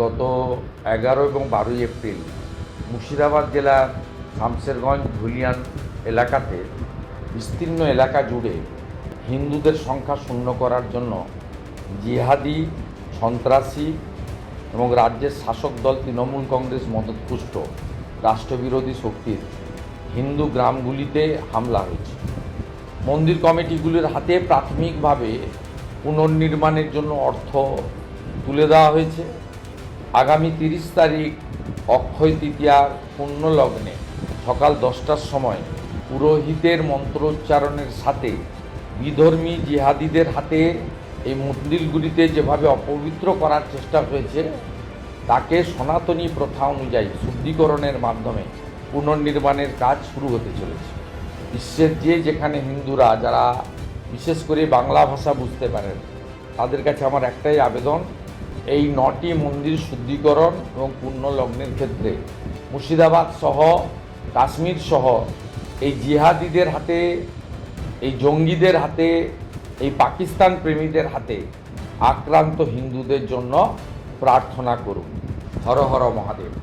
গত 11 এবং 12 এপ্রিল মুর্শিদাবাদ জেলার শামসেরগঞ্জ ধুলিয়ান এলাকাতে বিস্তীর্ণ এলাকা জুড়ে হিন্দুদের সংখ্যা শূন্য করার জন্য জিহাদি, সন্ত্রাসী এবং রাজ্যের শাসক দল তৃণমূল কংগ্রেস মদতপুষ্ট রাষ্ট্রবিরোধী শক্তির হিন্দু গ্রামগুলিতে হামলা হয়েছে। মন্দির কমিটিগুলির হাতে প্রাথমিকভাবে পুনর্নির্মাণের জন্য অর্থ তুলে দেওয়া হয়েছে। আগামী 30 তারিখ অক্ষয় তৃতীয়ার পুণ্য লগ্নে সকাল 10টার সময় পুরোহিতের মন্ত্রোচ্চারণের সাথে বিধর্মী জিহাদিদের হাতে এই মন্দিরগুলিতে যেভাবে অপবিত্র করার চেষ্টা হয়েছে তাকে সনাতনী প্রথা অনুযায়ী শুদ্ধিকরণের মাধ্যমে পুনর্নির্মাণের কাজ শুরু হতে চলেছে। বিশ্বের যেখানে হিন্দুরা যারা বিশেষ করে বাংলা ভাষা বুঝতে পারেন তাদের কাছে আমার একটাই আবেদন, এই 9টি মন্দির শুদ্ধিকরণ এবং পুণ্যলগ্নের ক্ষেত্রে মুর্শিদাবাদ সহ কাশ্মীর সহ এই জিহাদিদের হাতে, এই জঙ্গিদের হাতে, এই পাকিস্তান প্রেমীদের হাতে আক্রান্ত হিন্দুদের জন্য প্রার্থনা করুন। হর হর মহাদেব।